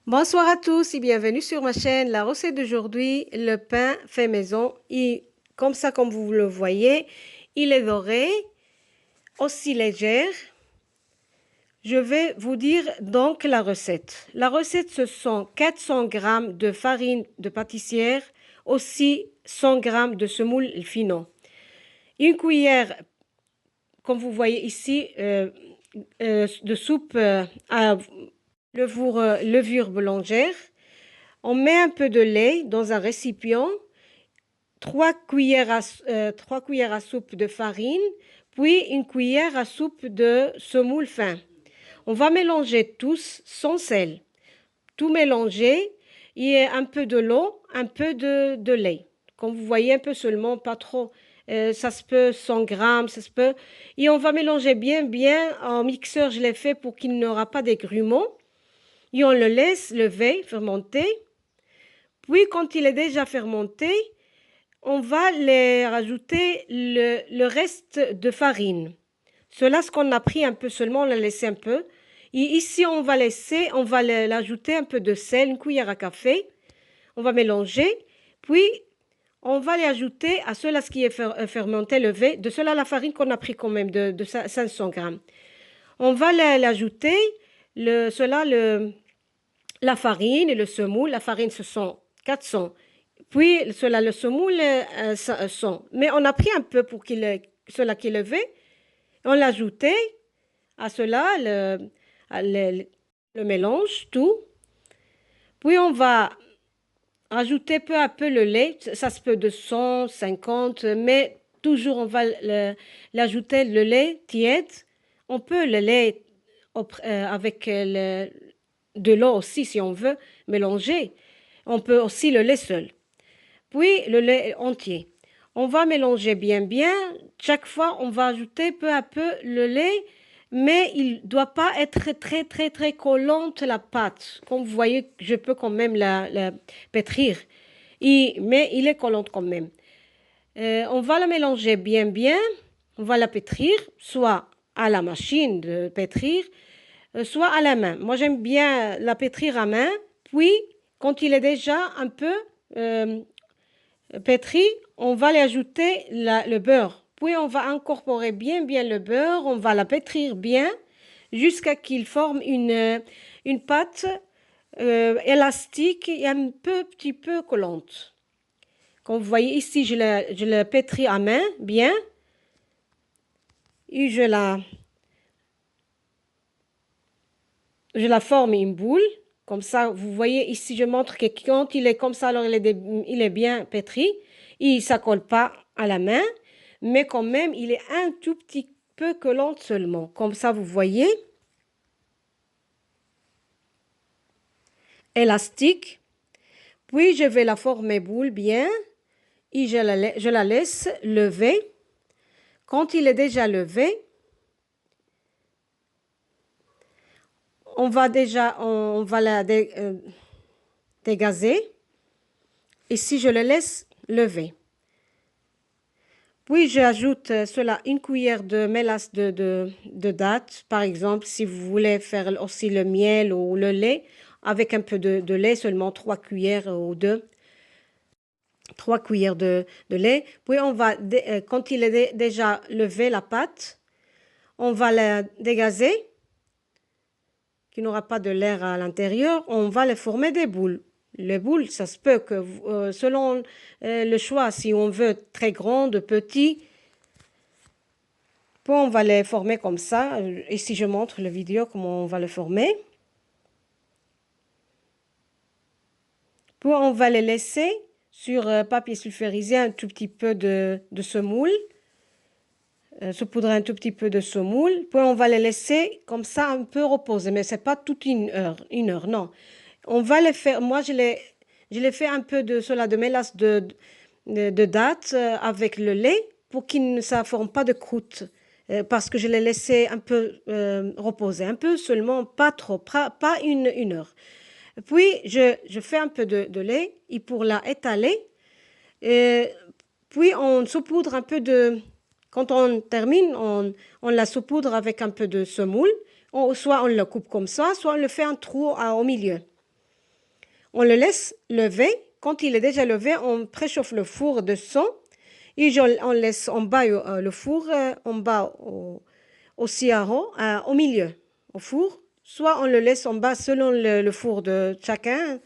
Bonsoir à tous et bienvenue sur ma chaîne. La recette d'aujourd'hui, le pain fait maison. Et comme ça, comme vous le voyez, il est doré, aussi légère. Je vais vous dire donc la recette. La recette, ce sont 400 g de farine de pâtissière, aussi 100 g de semoule fino. Une cuillère, comme vous voyez ici, de soupe à levure boulangère. On met un peu de lait dans un récipient, 3 cuillères à soupe de farine, puis une cuillère à soupe de semoule fin. On va mélanger tous sans sel. Tout mélanger et un peu de l'eau, un peu de lait. Comme vous voyez, un peu seulement, pas trop. Ça se peut 100 grammes, ça se peut. Et on va mélanger bien. En mixeur, je l'ai fait pour qu'il n'y aura pas des grumeaux. Et on le laisse lever, fermenter. Puis, quand il est déjà fermenté, on va les rajouter le reste de farine. Cela, ce qu'on a pris un peu seulement, on l'a laissé un peu. Et ici, on va l'ajouter un peu de sel, une cuillère à café. On va mélanger. Puis, on va les ajouter à cela, ce qui est fermenté, levé. De cela, la farine qu'on a pris quand même, de 500 grammes. On va l'ajouter, la farine et le semoule. La farine, ce sont 400. Puis, cela, le semoule, 100. Mais on a pris un peu pour cela qui est levé. On l'a ajouté à cela, le mélange, tout. Puis, on va ajouter peu à peu le lait. Ça se peut de 150, mais toujours, on va l'ajouter le lait tiède. On peut le lait avec de l'eau aussi, si on veut, mélanger. On peut aussi le lait seul. Puis le lait entier. On va mélanger bien. Chaque fois, on va ajouter peu à peu le lait, mais il ne doit pas être très collante la pâte. Comme vous voyez, je peux quand même la pétrir, mais il est collante quand même. On va la mélanger bien. On va la pétrir, soit à la machine de pétrir, soit à la main. Moi, j'aime bien la pétrir à main. Puis, quand il est déjà un peu pétri, on va y ajouter le beurre. Puis on va incorporer bien le beurre, on va la pétrir bien jusqu'à qu'il forme une pâte élastique et petit peu collante. Comme vous voyez ici, je la pétris à main bien et je la forme une boule. Comme ça, vous voyez ici, je montre que quand il est comme ça, alors il est bien pétri. Et ça ne colle pas à la main, mais quand même, il est un tout petit peu collant seulement. Comme ça, vous voyez, élastique. Puis, je vais la former boule bien et je la laisse lever. Quand il est déjà levé, on va la dégazer. Ici, je le laisse lever. Puis, j'ajoute cela une cuillère de mélasse de date, par exemple, si vous voulez faire aussi le miel ou le lait, avec un peu de lait, seulement 3 cuillères ou 2, 3 cuillères de lait. Puis, quand il est déjà levé, la pâte, on va la dégazer, qu'il n'aura pas de l'air à l'intérieur. On va les former des boules. Les boules, ça se peut que, selon le choix, si on veut très grandes, petites, puis on va les former comme ça. Ici, je montre la vidéo comment on va le former. Puis on va les laisser sur papier sulfurisé un tout petit peu de semoule. Saupoudrer un tout petit peu de semoule. Puis on va les laisser comme ça un peu reposer. Mais ce n'est pas toute une heure, non. On va les faire, moi je l'ai fait un peu de cela, de mélasse de date avec le lait pour qu'il ne ça forme pas de croûte. Parce que je l'ai laissé un peu reposer, un peu seulement, pas trop, pas une heure. Puis, je fais un peu de lait et pour la étaler, puis on saupoudre un peu quand on termine, on la saupoudre avec un peu de semoule, soit on le coupe comme ça, soit on le fait un trou au milieu. On le laisse lever. Quand il est déjà levé, on préchauffe le four de 100 et on laisse en bas le four, en bas aussi au milieu, au four. Soit on le laisse en bas selon le four de chacun.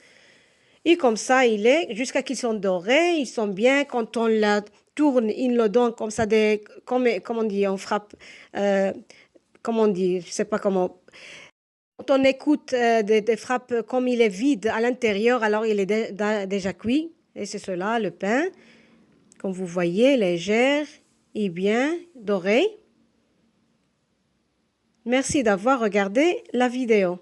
Et comme ça, il est jusqu'à qu'ils sont dorés, ils sont bien. Quand on la tourne, ils le donnent comme ça, comme on dit, on frappe, comment on dit, je sais pas comment. Quand on écoute des frappes, comme il est vide à l'intérieur, alors il est déjà cuit. Et c'est cela, le pain, comme vous voyez, légère et bien doré. Merci d'avoir regardé la vidéo.